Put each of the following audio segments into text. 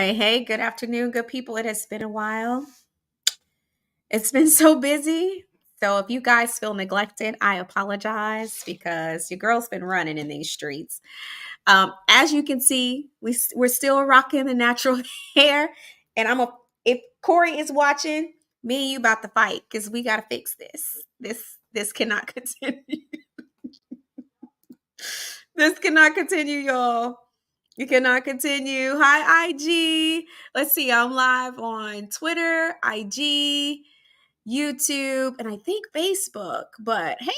Hey, good afternoon, good people. It has been a while. It's been so busy. So if you guys feel neglected, I apologize because your girl's been running in these streets. As you can see, we're still rocking the natural hair. And if Corey is watching, me and you about to fight because we gotta fix this. This cannot continue. This cannot continue, y'all. You cannot continue. Hi, IG. Let's see. I'm live on Twitter, IG, YouTube, and I think Facebook. But hey,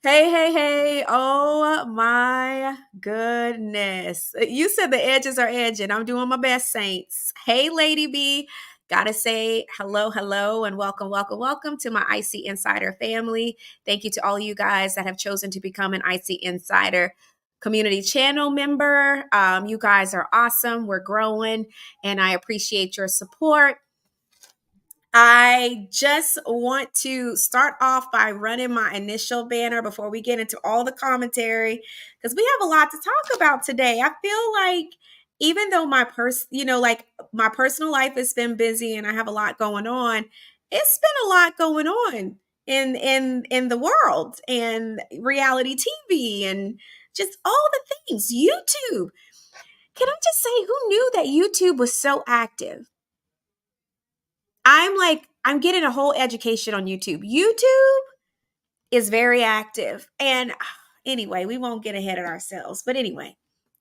hey. Oh my goodness. You said the edges are edging. I'm doing my best, Saints. Hey, Lady B. Gotta say hello, and welcome to my IC Insider family. Thank you to all you guys that have chosen to become an IC Insider community channel member. You guys are awesome. We're growing, and I appreciate your support. I just want to start off by running my initial banner before we get into all the commentary because we have a lot to talk about today. I feel like even though my personal life has been busy and I have a lot going on, it's been a lot going on in the world and reality TV and just all the things. YouTube. Can I just say who knew that YouTube was so active? I'm getting a whole education on YouTube. YouTube is very active. And anyway, we won't get ahead of ourselves. But anyway,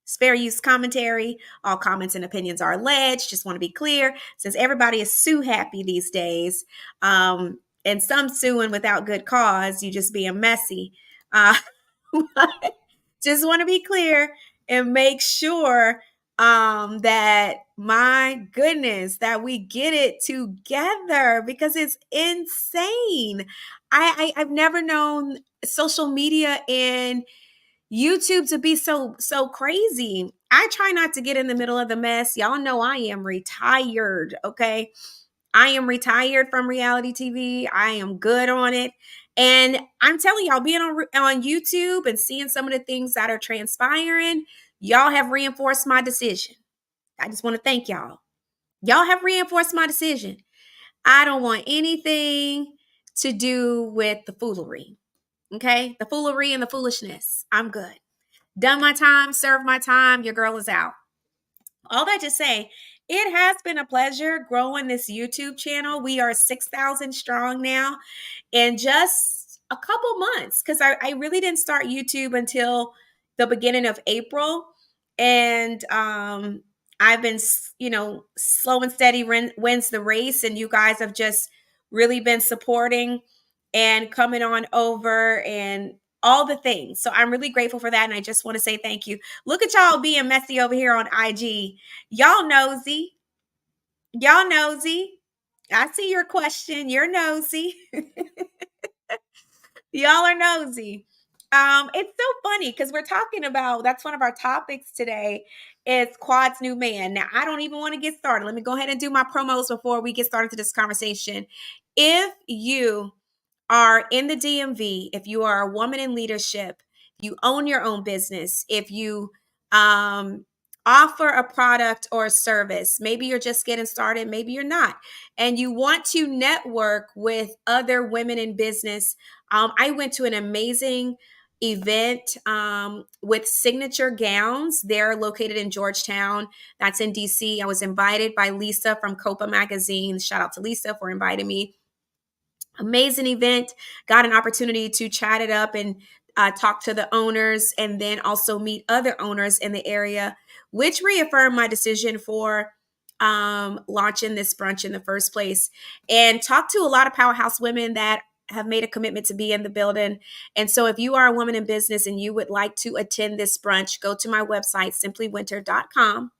spare use commentary. All comments and opinions are alleged. Just want to be clear, since everybody is sue happy these days, and some suing without good cause, you just being messy. Just want to be clear and make sure that my goodness, that we get it together because it's insane. I've never known social media and YouTube to be so crazy. I try not to get in the middle of the mess. Y'all know I am retired, okay? I am retired from reality TV. I am good on it. And I'm telling y'all, being on YouTube and seeing some of the things that are transpiring, y'all have reinforced my decision. I just want to thank y'all. Y'all have reinforced my decision. I don't want anything to do with the foolery. Okay? The foolery and the foolishness. I'm good. Done my time, served my time. Your girl is out. All that to say, it has been a pleasure growing this YouTube channel. We are 6,000 strong now in just a couple months because I really didn't start YouTube until the beginning of April. And I've been, slow and steady wins the race. And you guys have just really been supporting and coming on over and all the things. So I'm really grateful for that. And I just want to say thank you. Look at y'all being messy over here on IG. Y'all nosy. Y'all nosy. I see your question. You're nosy. Y'all are nosy. It's so funny because we're talking about, that's one of our topics today, is Quad's new man. Now, I don't even want to get started. Let me go ahead and do my promos before we get started to this conversation. If you are in the DMV, if you are a woman in leadership, you own your own business, if you offer a product or a service, maybe you're just getting started, maybe you're not, and you want to network with other women in business. I went to an amazing event with Signature Gowns. They're located in Georgetown. That's in DC. I was invited by Lisa from Copa Magazine. Shout out to Lisa for inviting me. Amazing event. Got an opportunity to chat it up and talk to the owners and then also meet other owners in the area, which reaffirmed my decision for launching this brunch in the first place, and talk to a lot of powerhouse women that have made a commitment to be in the building. And so if you are a woman in business and you would like to attend this brunch, go to my website, ImSimplyWinter.com,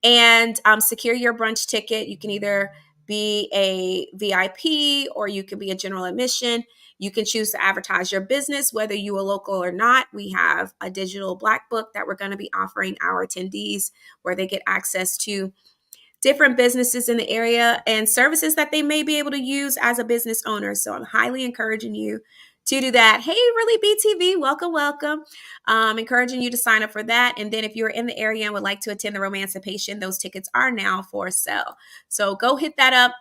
and secure your brunch ticket. You can either be a VIP or you can be a general admission. You can choose to advertise your business, whether you are local or not. We have a digital black book that we're going to be offering our attendees where they get access to different businesses in the area and services that they may be able to use as a business owner. So I'm highly encouraging you to do that. Hey, Really BTV, welcome, welcome. Encouraging you to sign up for that. And then if you're in the area and would like to attend the Romancipation, those tickets are now for sale. So go hit that up.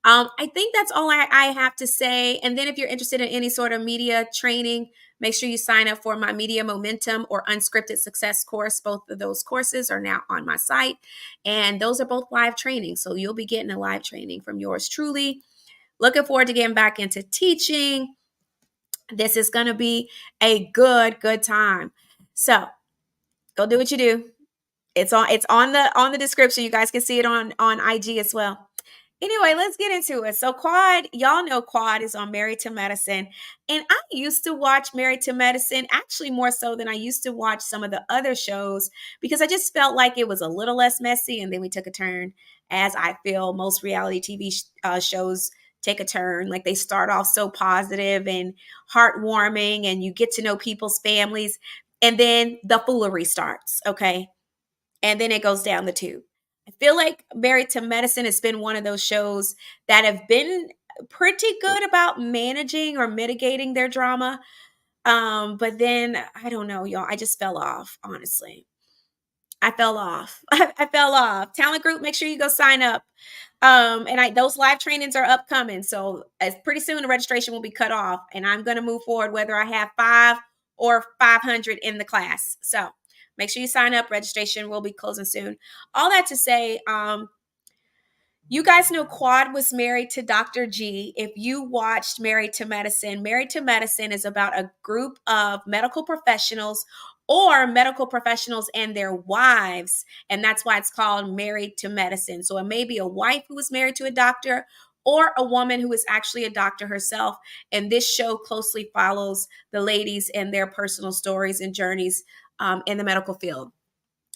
I think that's all I have to say. And then if you're interested in any sort of media training, make sure you sign up for my Media Momentum or Unscripted Success course. Both of those courses are now on my site. And those are both live training. So you'll be getting a live training from yours truly. Looking forward to getting back into teaching. This is going to be a good time. So go do what you do. It's on the description. You guys can see it on IG as well. Anyway, let's get into it. So Quad, y'all know Quad is on Married to Medicine. And I used to watch Married to Medicine, actually more so than I used to watch some of the other shows, because I just felt like it was a little less messy. And then we took a turn, as I feel most reality TV shows take a turn. Like they start off so positive and heartwarming, and you get to know people's families. And then the foolery starts, okay? And then it goes down the tube. I feel like Married to Medicine has been one of those shows that have been pretty good about managing or mitigating their drama. But then I don't know, y'all. I just fell off, honestly. I fell off. I fell off. Talent group, make sure you go sign up. And those live trainings are upcoming. So as pretty soon the registration will be cut off, and I'm going to move forward whether I have 5 or 500 in the class. So make sure you sign up. Registration will be closing soon. All that to say, you guys know Quad was married to Dr. G. If you watched Married to Medicine is about a group of medical professionals or medical professionals and their wives. And that's why it's called Married to Medicine. So it may be a wife who was married to a doctor or a woman who is actually a doctor herself. And this show closely follows the ladies and their personal stories and journeys in the medical field.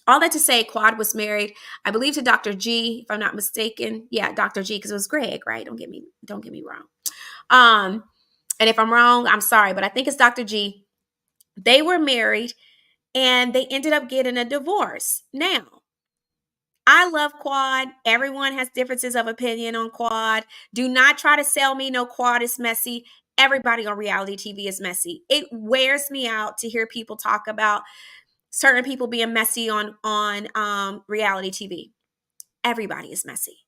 All that to say, Quad was married, I believe, to Dr. G, if I'm not mistaken. Yeah, Dr. G, because it was Greg, right? Don't get me wrong. And if I'm wrong, I'm sorry, but I think it's Dr. G. They were married and they ended up getting a divorce. Now, I love Quad. Everyone has differences of opinion on Quad. Do not try to sell me no Quad is messy. Everybody on reality TV is messy. It wears me out to hear people talk about certain people being messy on reality TV. Everybody is messy.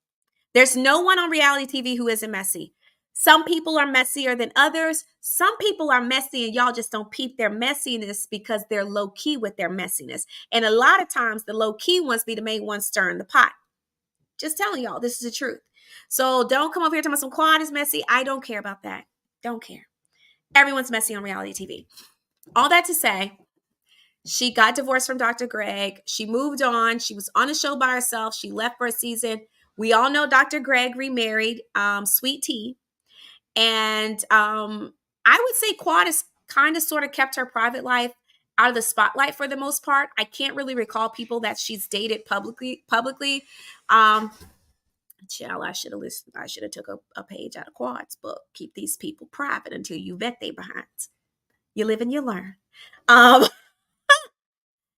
There's no one on reality TV who isn't messy. Some people are messier than others. Some people are messy and y'all just don't peep their messiness because they're low key with their messiness. And a lot of times the low key ones be the main ones stirring the pot. Just telling y'all, this is the truth. So don't come over here telling me some Quad is messy. I don't care about that. Don't care. Everyone's messy on reality TV. All that to say, she got divorced from Dr. Greg. She moved on. She was on a show by herself. She left for a season. We all know Dr. Greg remarried Sweet Tea. And I would say Quad has kind of sort of kept her private life out of the spotlight for the most part. I can't really recall people that she's dated publicly. Child, I should have listened. I should have took a page out of Quad's book. Keep these people private until you vet their behinds. You live and you learn.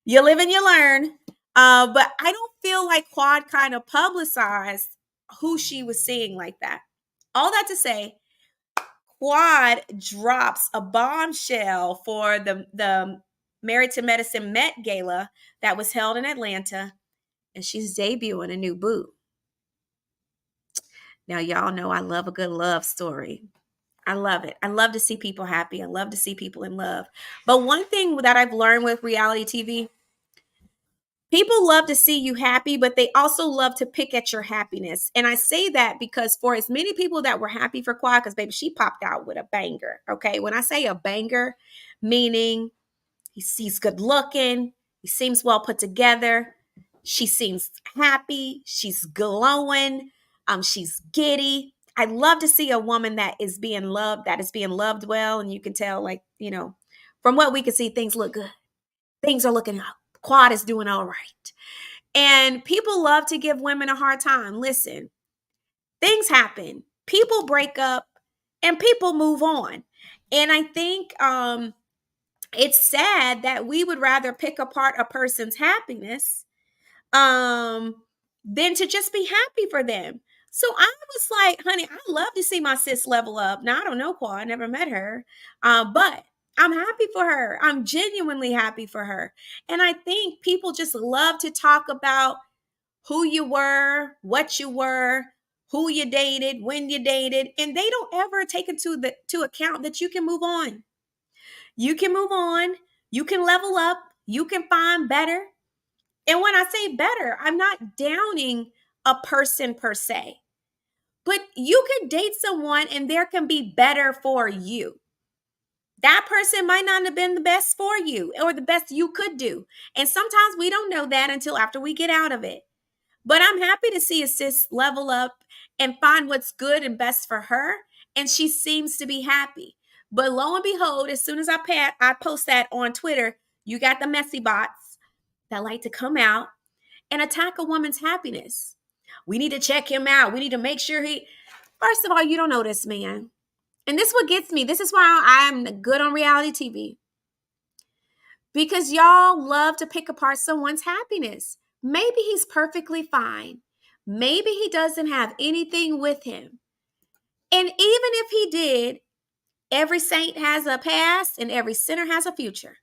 You live and you learn. But I don't feel like Quad kind of publicized who she was seeing like that. All that to say, Quad drops a bombshell for the Married to Medicine Met Gala that was held in Atlanta, and she's debuting a new boo. Now, y'all know I love a good love story. I love it. I love to see people happy. I love to see people in love. But one thing that I've learned with reality TV, people love to see you happy, but they also love to pick at your happiness. And I say that because for as many people that were happy for Quad, because baby, she popped out with a banger. Okay. When I say a banger, meaning he's good looking, he seems well put together, she seems happy, she's glowing, she's giddy. I love to see a woman that is being loved well. And you can tell, like, from what we can see, things look good. Things are looking up. Quad is doing all right. And people love to give women a hard time. Listen, things happen. People break up and people move on. And I think it's sad that we would rather pick apart a person's happiness than to just be happy for them. So I was like, honey, I love to see my sis level up. Now, I don't know Qua, I never met her, but I'm happy for her. I'm genuinely happy for her. And I think people just love to talk about who you were, what you were, who you dated, when you dated, and they don't ever take into to account that you can move on. You can move on, you can level up, you can find better. And when I say better, I'm not downing a person per se. But you could date someone and there can be better for you. That person might not have been the best for you or the best you could do. And sometimes we don't know that until after we get out of it. But I'm happy to see a sis level up and find what's good and best for her. And she seems to be happy. But lo and behold, as soon as I post that on Twitter, you got the messy bots that like to come out and attack a woman's happiness. We need to check him out. We need to make sure first of all, you don't know this man. And this is what gets me. This is why I'm good on reality TV. Because y'all love to pick apart someone's happiness. Maybe he's perfectly fine. Maybe he doesn't have anything with him. And even if he did, every saint has a past and every sinner has a future.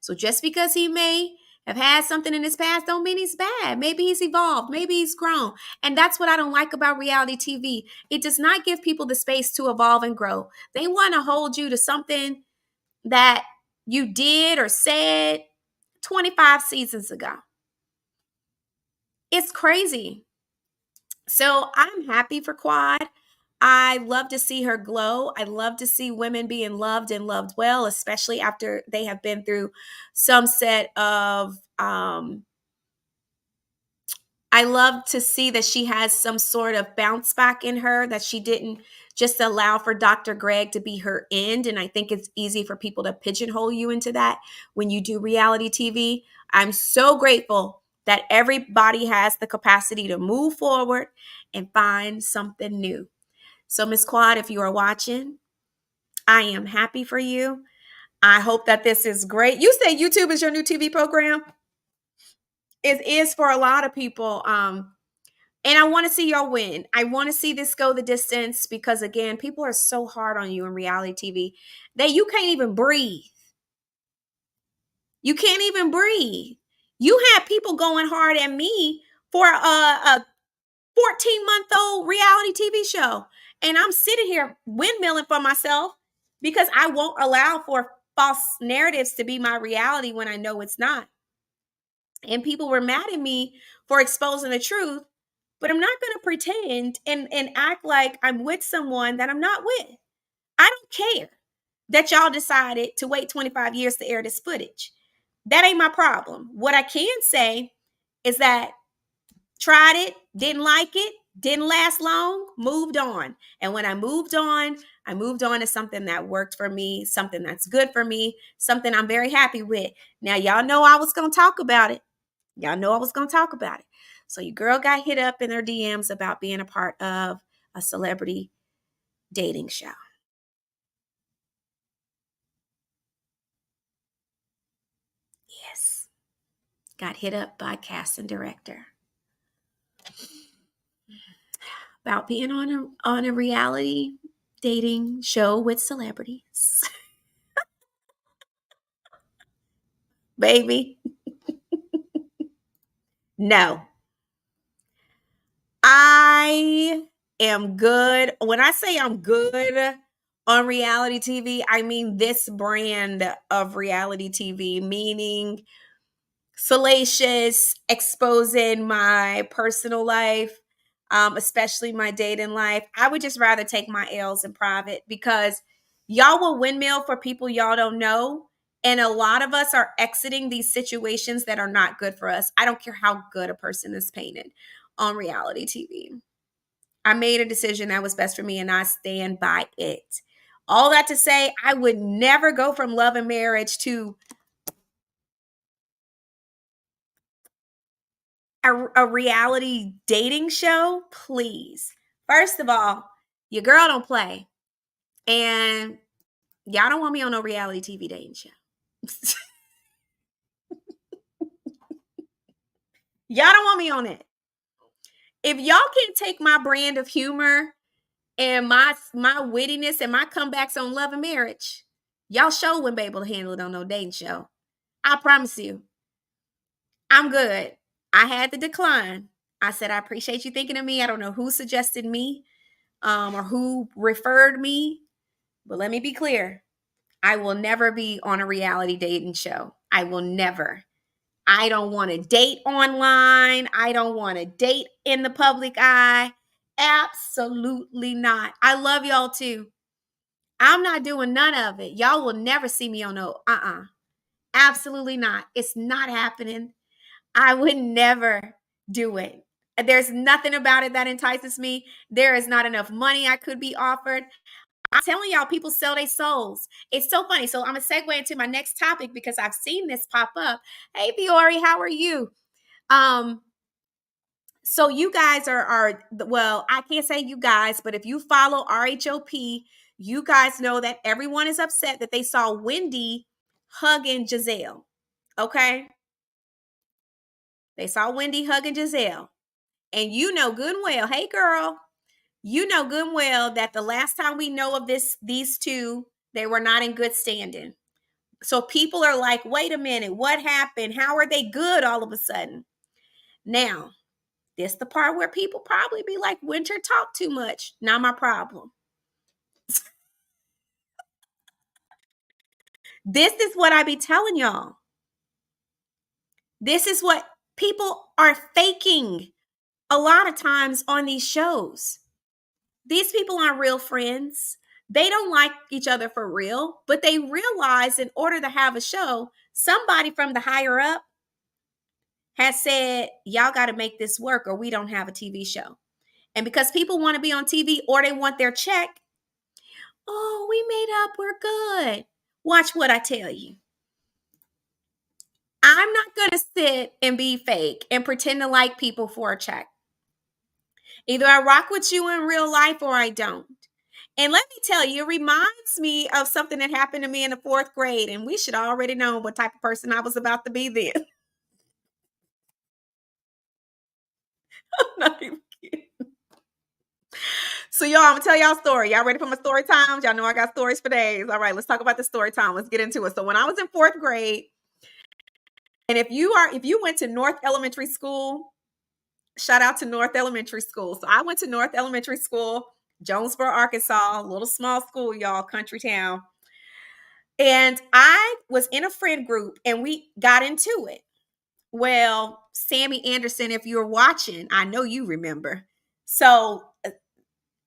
So just because he may have had something in his past don't mean he's bad. Maybe he's evolved. Maybe he's grown. And that's what I don't like about reality TV. It does not give people the space to evolve and grow. They want to hold you to something that you did or said 25 seasons ago. It's crazy. So I'm happy for Quad. I love to see her glow. I love to see women being loved and loved well, especially after they have been through some set of I love to see that she has some sort of bounce back in her, that she didn't just allow for Dr. Greg to be her end. And I think it's easy for people to pigeonhole you into that when you do reality TV. I'm so grateful that everybody has the capacity to move forward and find something new. So, Miss Quad, if you are watching, I am happy for you. I hope that this is great. You say YouTube is your new TV program? It is for a lot of people. And I want to see y'all win. I want to see this go the distance because, again, people are so hard on you in reality TV that you can't even breathe. You can't even breathe. You had people going hard at me for a 14-month-old reality TV show. And I'm sitting here windmilling for myself because I won't allow for false narratives to be my reality when I know it's not. And people were mad at me for exposing the truth. But I'm not going to pretend and act like I'm with someone that I'm not with. I don't care that y'all decided to wait 25 years to air this footage. That ain't my problem. What I can say is that tried it, didn't like it, didn't last long, moved on. And when I moved on to something that worked for me, something that's good for me, something I'm very happy with. Now, y'all know I was going to talk about it. So your girl got hit up in her DMs about being a part of a celebrity dating show. Yes. Got hit up by casting director about being on a reality dating show with celebrities. Baby. No. I am good. When I say I'm good on reality TV, I mean this brand of reality TV, meaning salacious, exposing my personal life, especially my dating life. I would just rather take my L's in private because y'all will windmill for people y'all don't know. And a lot of us are exiting these situations that are not good for us. I don't care how good a person is painted on reality TV. I made a decision that was best for me and I stand by it. All that to say, I would never go from love and marriage to a reality dating show. Please. First of all, your girl don't play. And y'all don't want me on no reality TV dating show. Y'all don't want me on it. If y'all can't take my brand of humor and my wittiness and my comebacks on Love and Marriage, y'all sure wouldn't be able to handle it on no dating show. I promise you. I'm good. I had to decline. I said, I appreciate you thinking of me. I don't know who suggested me or who referred me, but let me be clear. I will never be on a reality dating show. I will never. I don't want to date online. I don't want to date in the public eye. Absolutely not. I love y'all too. I'm not doing none of it. Y'all will never see me on no Absolutely not. It's not happening. I would never do it. There's nothing about it that entices me. There is not enough money I could be offered. I'm telling y'all, people sell their souls. It's so funny. So I'm going to segue into my next topic because I've seen this pop up. Hey, Fiore, how are you? So you guys are well, I can't say you guys, but if you follow RHOP, you guys know that everyone is upset that they saw Wendy hugging Giselle. Okay? They saw Wendy hugging Giselle. And you know good and well, hey girl, you know good and well that the last time we know of these two, they were not in good standing. So people are like, wait a minute, what happened? How are they good all of a sudden? Now, this the part where people probably be like, Winter talk too much. Not my problem. This is what I be telling y'all. This is what people are faking a lot of times on these shows. These people aren't real friends. They don't like each other for real, but they realize in order to have a show, somebody from the higher up has said, y'all got to make this work or we don't have a TV show. And because people want to be on TV or they want their check, oh, we made up, we're good. Watch what I tell you. I'm not going to sit and be fake and pretend to like people for a check. Either I rock with you in real life or I don't. And let me tell you, it reminds me of something that happened to me in the 4th grade. And we should already know what type of person I was about to be then. I'm not even kidding. So y'all, I'm going to tell y'all a story. Y'all ready for my story time? Y'all know I got stories for days. All right, let's talk about the story time. Let's get into it. So when I was in 4th grade, and if you went to North Elementary School, shout out to North Elementary School. So I went to North Elementary School, Jonesboro, Arkansas, little small school, y'all, country town. And I was in a friend group and we got into it. Well, Sammy Anderson, if you're watching, I know you remember. So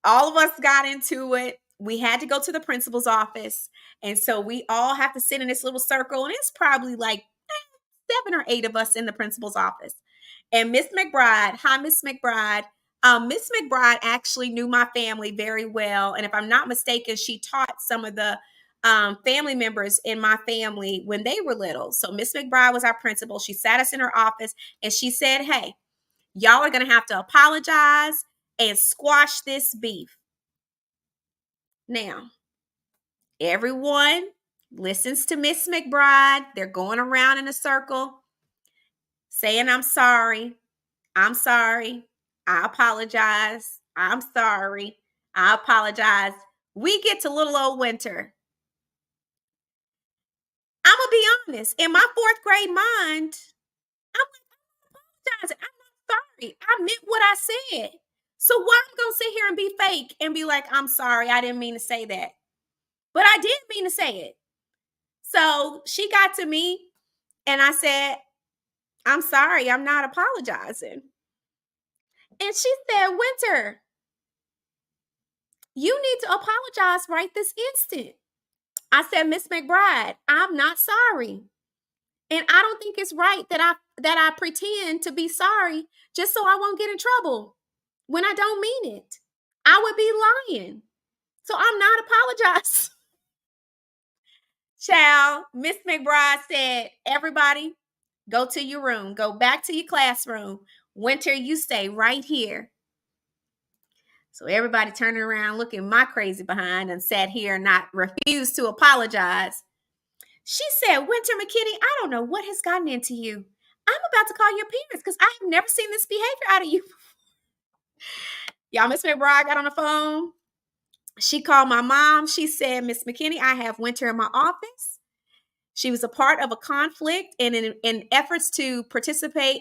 all of us got into it. We had to go to the principal's office. And so we all have to sit in this little circle. And it's probably like 7 or 8 of us in the principal's office. And Miss McBride, hi, Miss McBride. Miss McBride actually knew my family very well. And if I'm not mistaken, she taught some of the family members in my family when they were little. So Miss McBride was our principal. She sat us in her office and she said, hey, y'all are going to have to apologize and squash this beef. Now, everyone listens to Miss McBride. They're going around in a circle saying, I'm sorry. I'm sorry. I apologize. I'm sorry. I apologize. We get to little old Winter. I'm going to be honest. In my 4th grade mind, I'm like, I'm apologizing. I'm not sorry. I meant what I said. So why I'm going to sit here and be fake and be like, I'm sorry. I didn't mean to say that. But I did mean to say it. So she got to me and I said, I'm sorry. I'm not apologizing. And she said, Winter, you need to apologize right this instant. I said, Miss McBride, I'm not sorry. And I don't think it's right that I pretend to be sorry just so I won't get in trouble when I don't mean it. I would be lying. So I'm not apologizing. Child, Miss McBride said, everybody, go to your room. Go back to your classroom. Winter, you stay right here. So everybody turning around looking my crazy behind and sat here and not refused to apologize. She said, Winter McKinney, I don't know what has gotten into you. I'm about to call your parents because I have never seen this behavior out of you. Y'all, Miss McBride got on the phone. She called my mom. She said, Miss McKinney, I have Winter in my office. She was a part of a conflict, and in efforts to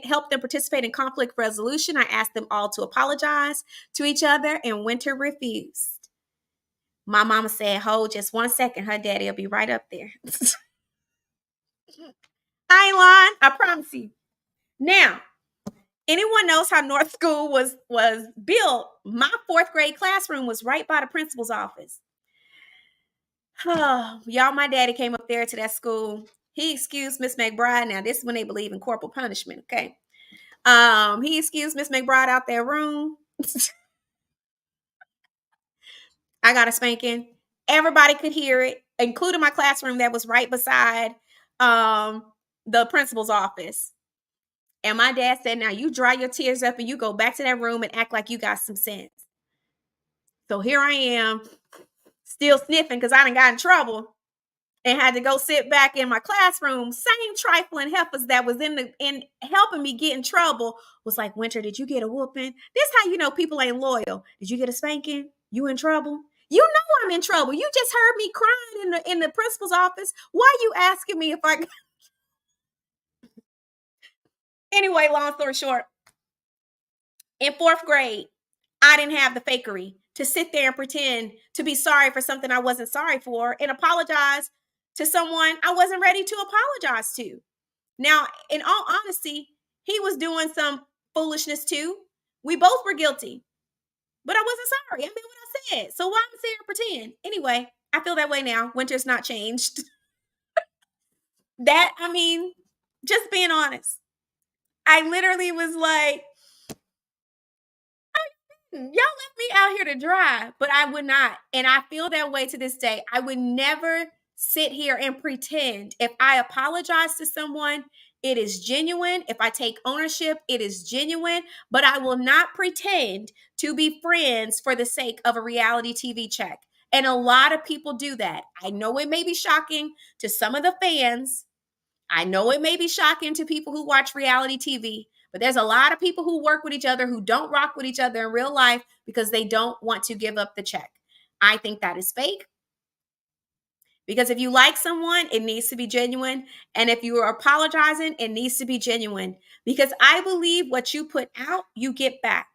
help them participate in conflict resolution, I asked them all to apologize to each other, and Winter refused. My mama said, hold just 1 second. Her daddy will be right up there. I ain't lying. I promise you. Now, anyone knows how North School was built? My 4th grade classroom was right by the principal's office. Oh, y'all, my daddy came up there to that school. He excused Miss McBride. Now, this is when they believe in corporal punishment, okay? He excused Miss McBride out their room. I got a spanking. Everybody could hear it, including my classroom that was right beside the principal's office. And my dad said, now you dry your tears up and you go back to that room and act like you got some sense. So here I am, still sniffing because I done got in trouble and had to go sit back in my classroom. Same trifling heifers that was in helping me get in trouble was like, Winter, did you get a whooping? This how you know people ain't loyal. Did you get a spanking? You in trouble? You know I'm in trouble. You just heard me crying in the principal's office. Why are you asking me if I... Anyway, long story short, in 4th grade, I didn't have the fakery to sit there and pretend to be sorry for something I wasn't sorry for and apologize to someone I wasn't ready to apologize to. Now, in all honesty, he was doing some foolishness too. We both were guilty, but I wasn't sorry. I mean what I said. So why am I sitting here pretend? Anyway, I feel that way now. Winter's not changed. Just being honest. I literally was like, y'all left me out here to dry, but I would not. And I feel that way to this day. I would never sit here and pretend. If I apologize to someone, it is genuine. If I take ownership, it is genuine. But I will not pretend to be friends for the sake of a reality TV check. And a lot of people do that. I know it may be shocking to some of the fans. I know it may be shocking to people who watch reality TV, but there's a lot of people who work with each other who don't rock with each other in real life because they don't want to give up the check. I think that is fake. Because if you like someone, it needs to be genuine. And if you are apologizing, it needs to be genuine. Because I believe what you put out, you get back.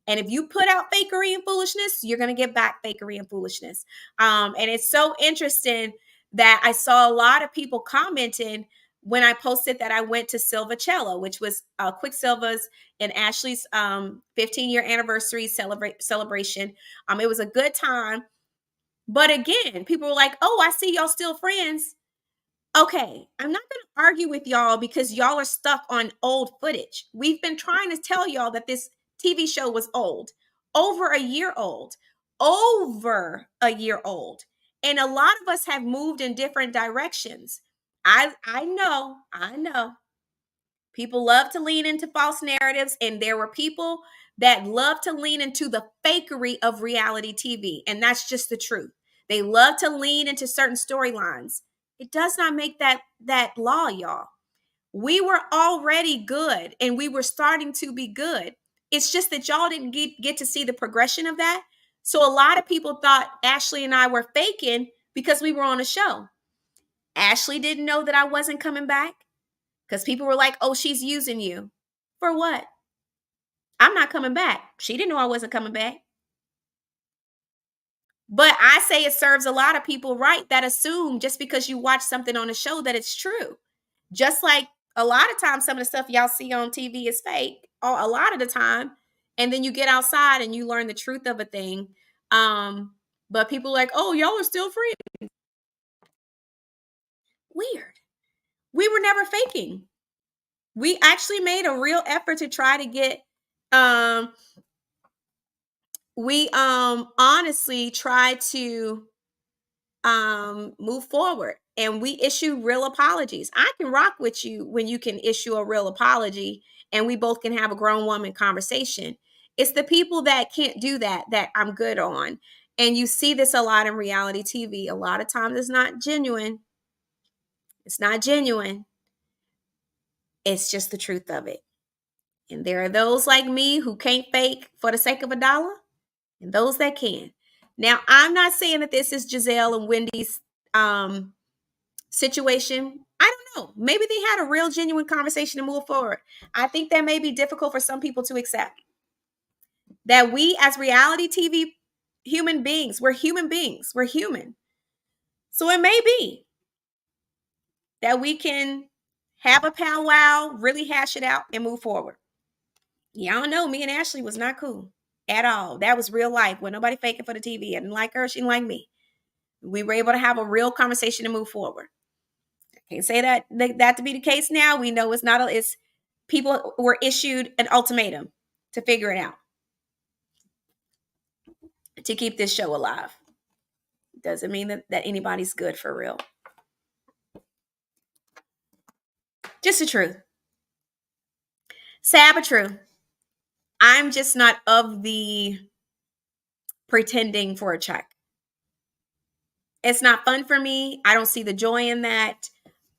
And if you put out fakery and foolishness, you're going to get back fakery and foolishness. And it's so interesting that I saw a lot of people commenting when I posted that I went to Silvacello, which was Quicksilva's and Ashley's 15-year anniversary celebration. It was a good time. But again, people were like, oh, I see y'all still friends. Okay, I'm not going to argue with y'all because y'all are stuck on old footage. We've been trying to tell y'all that this TV show was old, over a year old. And a lot of us have moved in different directions. I know. People love to lean into false narratives, and there were people that love to lean into the fakery of reality TV, and that's just the truth. They love to lean into certain storylines. It does not make that law, y'all. We were already good, and we were starting to be good. It's just that y'all didn't get to see the progression of that. So a lot of people thought Ashley and I were faking because we were on a show. Ashley didn't know that I wasn't coming back. Because people were like, oh, she's using you. For what? I'm not coming back. She didn't know I wasn't coming back. But I say it serves a lot of people right that assume just because you watch something on a show that it's true. Just like a lot of times some of the stuff y'all see on TV is fake, or a lot of the time. And then you get outside and you learn the truth of a thing. But people are like, oh, y'all are still friends. Weird. We were never faking. We actually made a real effort to try to get we honestly try to move forward, and we issue real apologies. I can rock with you when you can issue a real apology and we both can have a grown woman conversation. It's the people that can't do that I'm good on. And you see this a lot in reality TV. A lot of times it's not genuine. It's not genuine. It's just the truth of it. And there are those like me who can't fake for the sake of a dollar, and those that can. Now, I'm not saying that this is Giselle and Wendy's situation. I don't know. Maybe they had a real genuine conversation to move forward. I think that may be difficult for some people to accept. That we as reality TV human beings, we're human beings. We're human. So it may be that we can have a powwow, really hash it out, and move forward. Y'all know me and Ashley was not cool at all. That was real life. When nobody faking for the TV. I didn't like her. She didn't like me. We were able to have a real conversation and move forward. I can't say that to be the case now. We know it's not. It's people were issued an ultimatum to figure it out, to keep this show alive. Doesn't mean that anybody's good for real. Just the truth. Sad but true. I'm just not of the pretending for a check. It's not fun for me. I don't see the joy in that.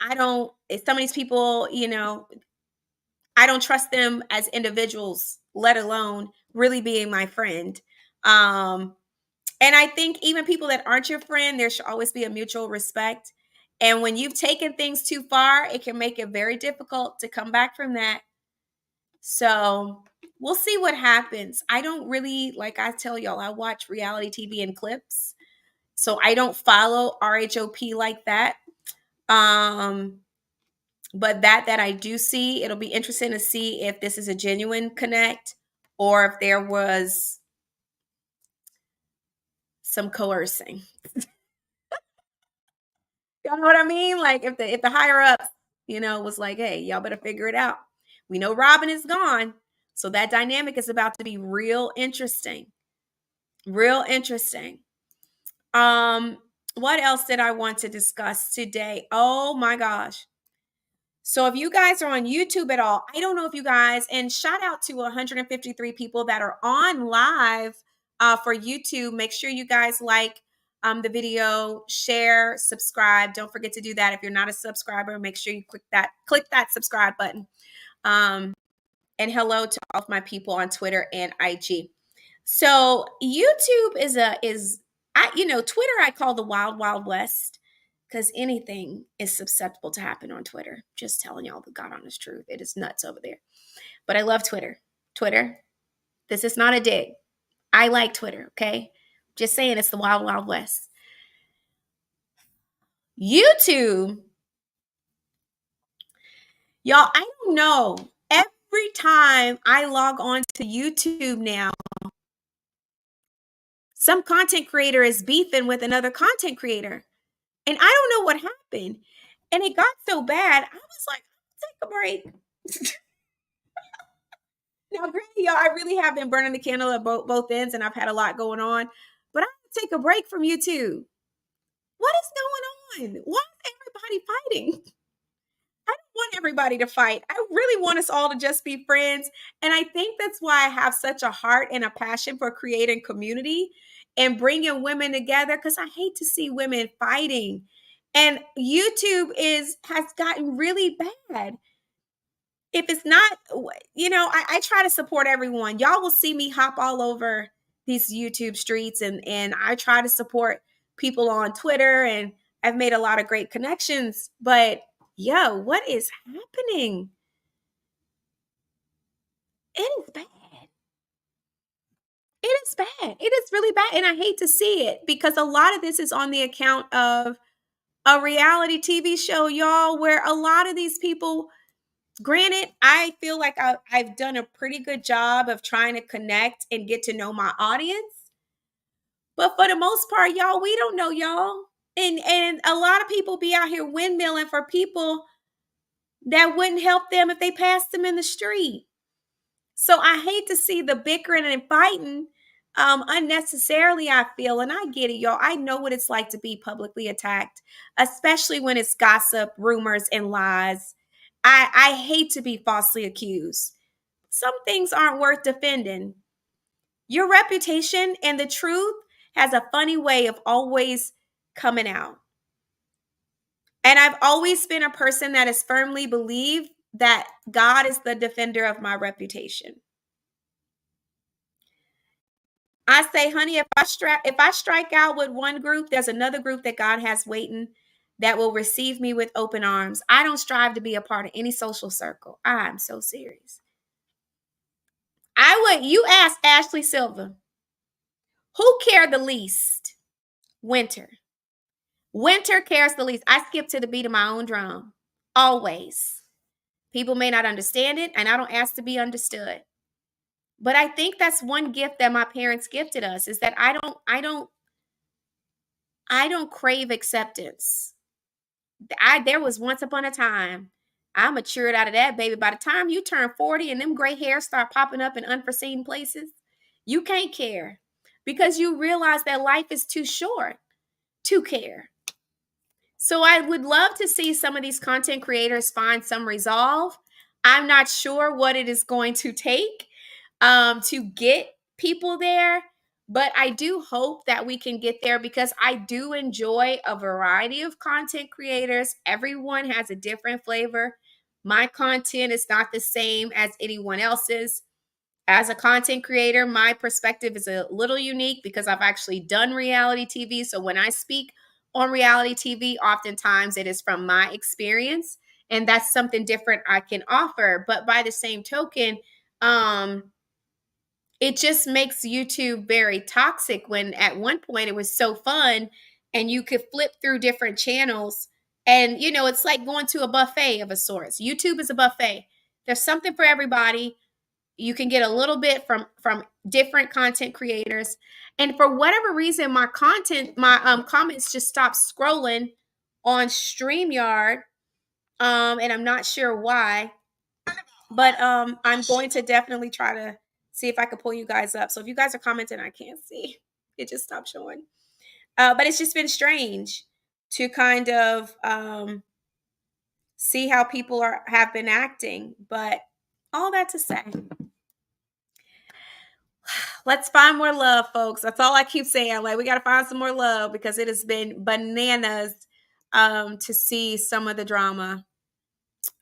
Some of these people, I don't trust them as individuals, let alone really being my friend. And I think even people that aren't your friend, there should always be a mutual respect. And when you've taken things too far, it can make it very difficult to come back from that. So we'll see what happens. I don't really, like I tell y'all, I watch reality TV in clips. So I don't follow RHOP like that. But that I do see, it'll be interesting to see if this is a genuine connect or if there was some coercing. Y'all know what I mean? Like if the higher up, was like, hey, y'all better figure it out. We know Robin is gone. So that dynamic is about to be real interesting. Real interesting. What else did I want to discuss today? Oh my gosh. So if you guys are on YouTube at all, I don't know if you guys, and shout out to 153 people that are on live for YouTube. Make sure you guys like the video, share, subscribe. Don't forget to do that. If you're not a subscriber, make sure you click that subscribe button. And hello to all of my people on Twitter and IG. So YouTube is Twitter I call the Wild Wild West, because anything is susceptible to happen on Twitter. Just telling y'all the God honest truth. It is nuts over there. But I love Twitter. Twitter, this is not a dig. I like Twitter, okay? Just saying it's the Wild Wild West. YouTube, y'all, I don't know. Every time I log on to YouTube now, some content creator is beefing with another content creator. And I don't know what happened. And it got so bad, I was like, take a break. Now, granted, y'all, I really have been burning the candle at both ends, and I've had a lot going on. But I'm going to take a break from YouTube. What is going on? Why is everybody fighting? I don't want everybody to fight. I really want us all to just be friends. And I think that's why I have such a heart and a passion for creating community and bringing women together, because I hate to see women fighting. And YouTube has gotten really bad. If it's not, I try to support everyone. Y'all will see me hop all over these YouTube streets, and I try to support people on Twitter, and I've made a lot of great connections. But yo, what is happening? It is bad. It is bad. It is really bad. And I hate to see it, because a lot of this is on the account of a reality TV show, y'all, where a lot of these people, granted, I feel like I've done a pretty good job of trying to connect and get to know my audience. But for the most part, y'all, we don't know y'all. And a lot of people be out here windmilling for people that wouldn't help them if they passed them in the street. So I hate to see the bickering and fighting unnecessarily, I feel. And I get it, y'all. I know what it's like to be publicly attacked, especially when it's gossip, rumors, and lies. I hate to be falsely accused. Some things aren't worth defending. Your reputation and the truth has a funny way of always coming out. And I've always been a person that has firmly believed that God is the defender of my reputation. I say, honey, if I strike out with one group, there's another group that God has waiting that will receive me with open arms. I don't strive to be a part of any social circle. I'm so serious. You ask Ashley Silva, who cared the least? Winter. Winter cares the least. I skip to the beat of my own drum. Always. People may not understand it, and I don't ask to be understood. But I think that's one gift that my parents gifted us, is that I don't crave acceptance. There was once upon a time, I matured out of that, baby. By the time you turn 40 and them gray hairs start popping up in unforeseen places, you can't care, because you realize that life is too short to care. So I would love to see some of these content creators find some resolve. I'm not sure what it is going to take to get people there, but I do hope that we can get there, because I do enjoy a variety of content creators. Everyone has a different flavor. My content is not the same as anyone else's. As a content creator, my perspective is a little unique because I've actually done reality TV. So when I speak on reality TV, oftentimes it is from my experience, and that's something different I can offer. But by the same token, it just makes YouTube very toxic, when at one point it was so fun and you could flip through different channels, and it's like going to a buffet of a sorts. YouTube is a buffet. There's something for everybody. You can get a little bit from different content creators. And for whatever reason, my comments just stopped scrolling on StreamYard. And I'm not sure why. But I'm going to definitely try to see if I can pull you guys up. So if you guys are commenting, I can't see. It just stopped showing. But it's just been strange to kind of see how people have been acting. But all that to say, let's find more love, folks. That's all I keep saying. Like, we got to find some more love, because it has been bananas to see some of the drama.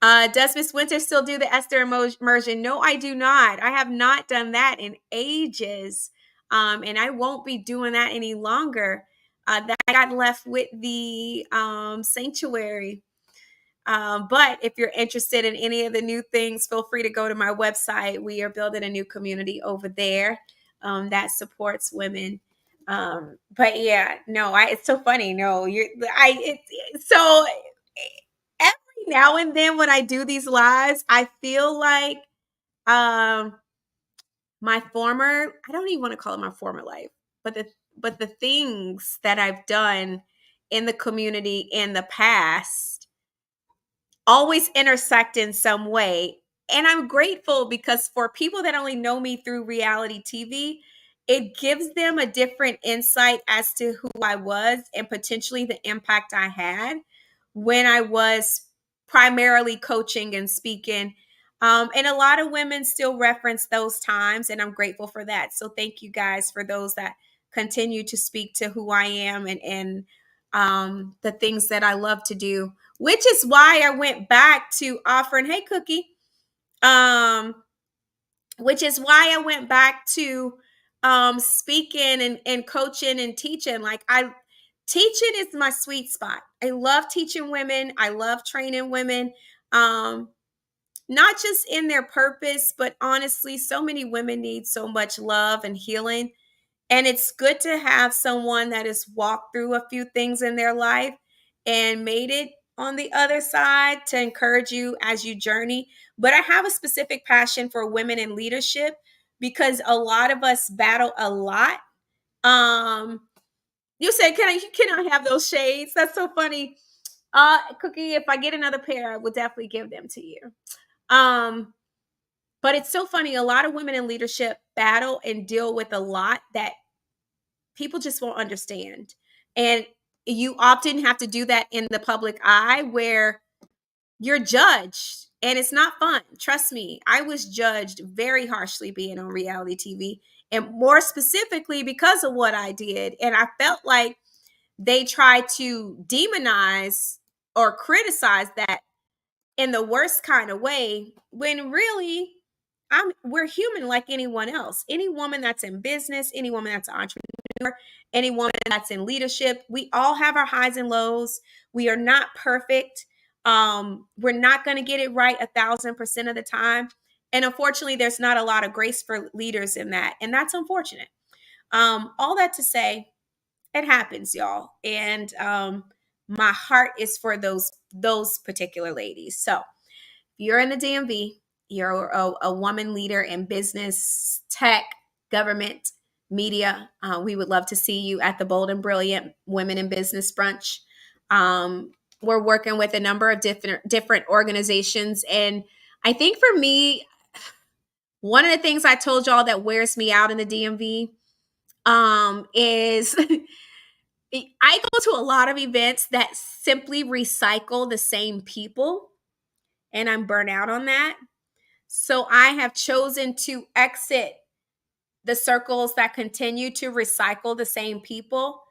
Does Miss Winter still do the Esther immersion? No, I do not. I have not done that in ages. And I won't be doing that any longer. That I got left with the sanctuary. But if you're interested in any of the new things, feel free to go to my website. We are building a new community over there that supports women. But yeah, no, it's so funny. No, so every now and then when I do these lives, I feel like my former, I don't even want to call it my former life, but the things that I've done in the community in the past always intersect in some way. And I'm grateful, because for people that only know me through reality TV, it gives them a different insight as to who I was and potentially the impact I had when I was primarily coaching and speaking. And a lot of women still reference those times, and I'm grateful for that. So thank you guys for those that continue to speak to who I am and the things that I love to do, which is why I went back to offering, hey, Cookie, which is why I went back to speaking and coaching and teaching. Teaching is my sweet spot. I love teaching women. I love training women, not just in their purpose, but honestly, so many women need so much love and healing. And it's good to have someone that has walked through a few things in their life and made it on the other side to encourage you as you journey. But I have a specific passion for women in leadership, because a lot of us battle a lot. You said, you cannot have those shades. That's so funny. Cookie, if I get another pair, I will definitely give them to you. But it's so funny. A lot of women in leadership battle and deal with a lot that people just won't understand. And you often have to do that in the public eye, where you're judged, and it's not fun. Trust me, I was judged very harshly being on reality TV, and more specifically because of what I did. And I felt like they tried to demonize or criticize that in the worst kind of way, when really we're human like anyone else. Any woman that's in business, any woman that's an entrepreneur, any woman that's in leadership, we all have our highs and lows. We are not perfect. We're not going to get it right 1,000% of the time. And unfortunately, there's not a lot of grace for leaders in that. And that's unfortunate. All that to say, it happens, y'all. And my heart is for those particular ladies. So if you're in the DMV, you're a woman leader in business, tech, government, media, we would love to see you at the Bold and Brilliant Women in Business Brunch. We're working with a number of different organizations. And I think for me, one of the things I told y'all that wears me out in the DMV is I go to a lot of events that simply recycle the same people, and I'm burnt out on that. So I have chosen to exit the circles that continue to recycle the same people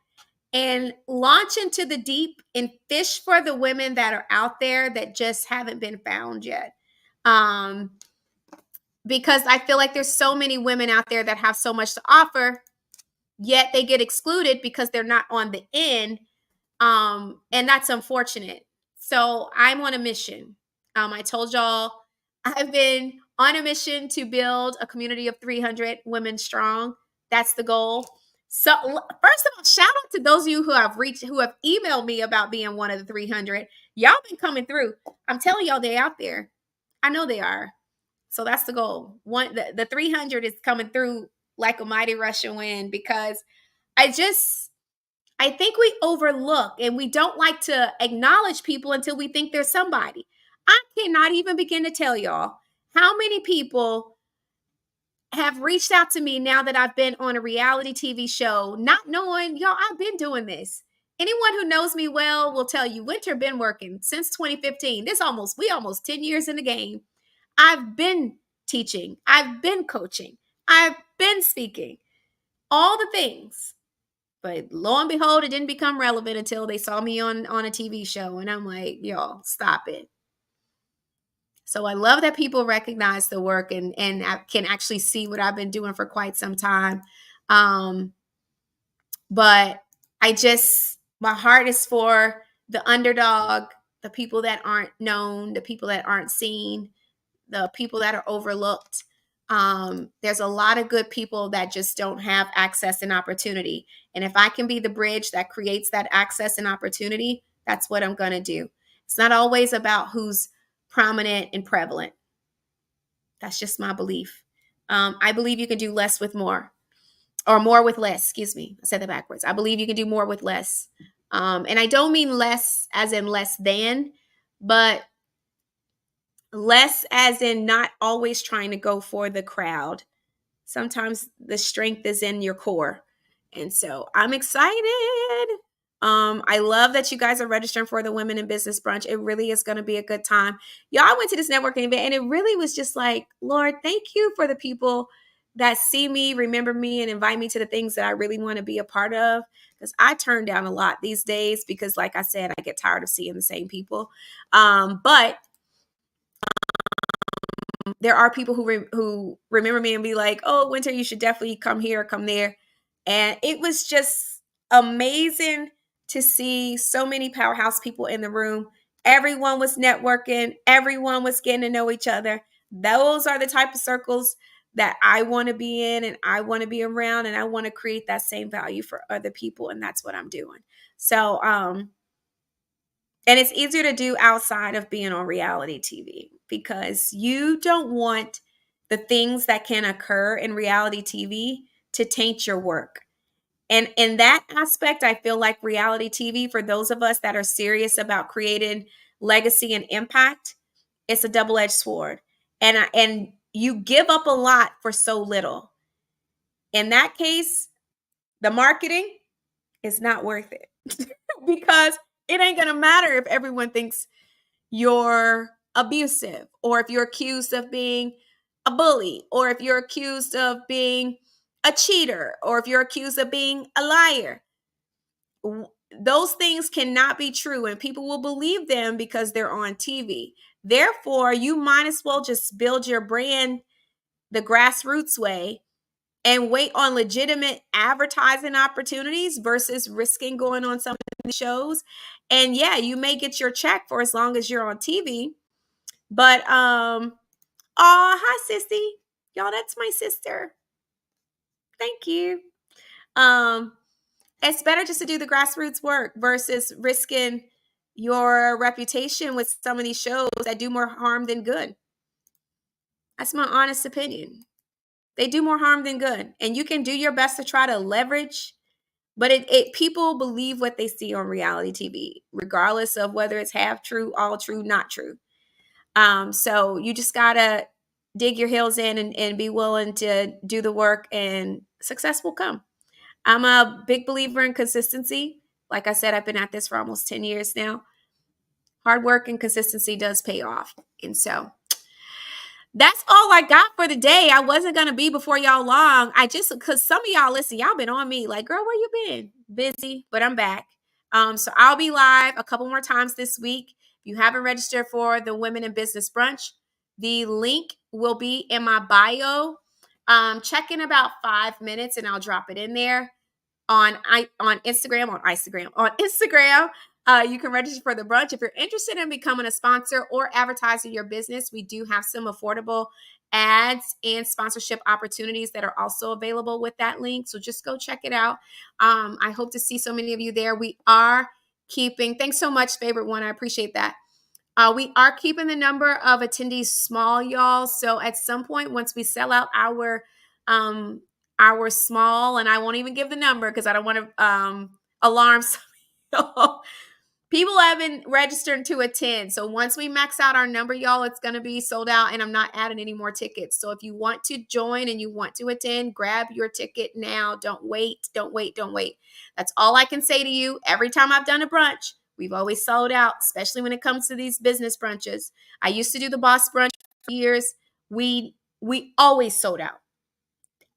and launch into the deep and fish for the women that are out there that just haven't been found yet. Because I feel like there's so many women out there that have so much to offer, yet they get excluded because they're not on the end. And that's unfortunate. So I'm on a mission. I told y'all I've been on a mission to build a community of 300 women strong. That's the goal. So first of all, shout out to those of you who have emailed me about being one of the 300. Y'all been coming through. I'm telling y'all, they out there. I know they are. So that's the goal. The 300 is coming through like a mighty Russian wind, because I think we overlook and we don't like to acknowledge people until we think there's somebody. I cannot even begin to tell y'all how many people have reached out to me now that I've been on a reality TV show, not knowing, y'all, I've been doing this. Anyone who knows me well will tell you Winter been working since 2015. We almost 10 years in the game. I've been teaching. I've been coaching. I've been speaking. All the things. But lo and behold, it didn't become relevant until they saw me on a TV show. And I'm like, y'all, stop it. So I love that people recognize the work and can actually see what I've been doing for quite some time. But my heart is for the underdog, the people that aren't known, the people that aren't seen, the people that are overlooked. There's a lot of good people that just don't have access and opportunity. And if I can be the bridge that creates that access and opportunity, that's what I'm going to do. It's not always about who's prominent and prevalent. That's just my belief. I believe you can do less with more, or more with less. Excuse me. I said that backwards. I believe you can do more with less. And I don't mean less as in less than, but less as in not always trying to go for the crowd. Sometimes the strength is in your core. And so I'm excited. I love that you guys are registering for the Women in Business Brunch. It really is going to be a good time. Y'all, I went to this networking event and it really was just like, Lord, thank you for the people that see me, remember me, and invite me to the things that I really want to be a part of. Because I turn down a lot these days because, like I said, I get tired of seeing the same people. But there are people who remember me and be like, oh, Winter, you should definitely come here, come there. And it was just amazing to see so many powerhouse people in the room. Everyone was networking. Everyone was getting to know each other. Those are the type of circles that I want to be in and I want to be around, and I want to create that same value for other people. And that's what I'm doing. So, and it's easier to do outside of being on reality TV, because you don't want the things that can occur in reality TV to taint your work. And in that aspect, I feel like reality TV, for those of us that are serious about creating legacy and impact, it's a double-edged sword. And you give up a lot for so little. In that case, the marketing is not worth it because it ain't going to matter if everyone thinks you're abusive, or if you're accused of being a bully, or if you're accused of being a cheater, or if you're accused of being a liar. Those things cannot be true, and people will believe them because they're on TV. Therefore, you might as well just build your brand the grassroots way and wait on legitimate advertising opportunities versus risking going on some of these shows. And yeah, you may get your check for as long as you're on TV. But hi sissy. Y'all, that's my sister. Thank you. It's better just to do the grassroots work versus risking your reputation with some of these shows that do more harm than good. That's my honest opinion. They do more harm than good. And you can do your best to try to leverage, but it people believe what they see on reality TV, regardless of whether it's half true, all true, not true. So you just gotta dig your heels in and be willing to do the work, and success will come. I'm a big believer in consistency. Like I said, I've been at this for almost 10 years now. Hard work and consistency does pay off. And so that's all I got for the day. I wasn't going to be before y'all long. Because some of y'all, listen, y'all been on me like, girl, where you been? Busy, but I'm back. So I'll be live a couple more times this week. If you haven't registered for the Women in Business Brunch, the link will be in my bio. Check in about 5 minutes and I'll drop it in there. On Instagram. You can register for the brunch. If you're interested in becoming a sponsor or advertising your business, we do have some affordable ads and sponsorship opportunities that are also available with that link. So just go check it out. I hope to see so many of you there. We are keeping, thanks so much, favorite one. I appreciate that. We are keeping the number of attendees small, y'all. So at some point, once we sell out our small, and I won't even give the number because I don't want to alarm some y'all. People have been registered to attend. So once we max out our number, y'all, it's going to be sold out, and I'm not adding any more tickets. So if you want to join and you want to attend, grab your ticket now. Don't wait. That's all I can say to you. Every time I've done a brunch, we've always sold out, especially when it comes to these business brunches. I used to do the Boss Brunch for years. We always sold out.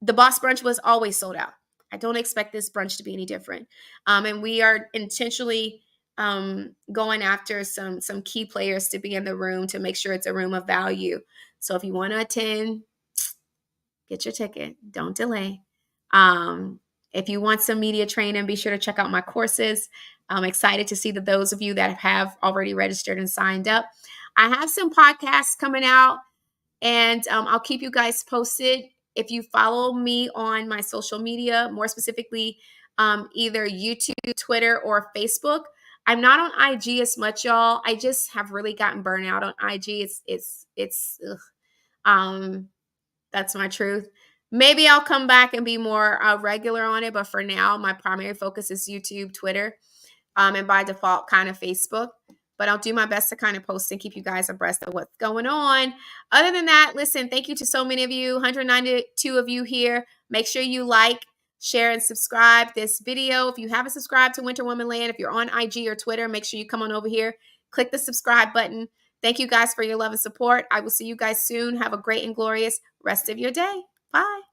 The Boss Brunch was always sold out. I don't expect this brunch to be any different. And we are intentionally going after some key players to be in the room to make sure it's a room of value. So if you want to attend, get your ticket. Don't delay. If you want some media training, be sure to check out my courses. I'm excited to see that those of you that have already registered and signed up. I have some podcasts coming out, and I'll keep you guys posted. If you follow me on my social media, more specifically, either YouTube, Twitter, or Facebook. I'm not on IG as much, y'all. I just have really gotten burnt out on IG. That's my truth. Maybe I'll come back and be more regular on it, but for now, my primary focus is YouTube, Twitter, and by default, kind of Facebook. But I'll do my best to kind of post and keep you guys abreast of what's going on. Other than that, listen, thank you to so many of you, 192 of you here. Make sure you like, share, and subscribe this video. If you haven't subscribed to Winter Womanland, if you're on IG or Twitter, make sure you come on over here, click the subscribe button. Thank you guys for your love and support. I will see you guys soon. Have a great and glorious rest of your day. Bye.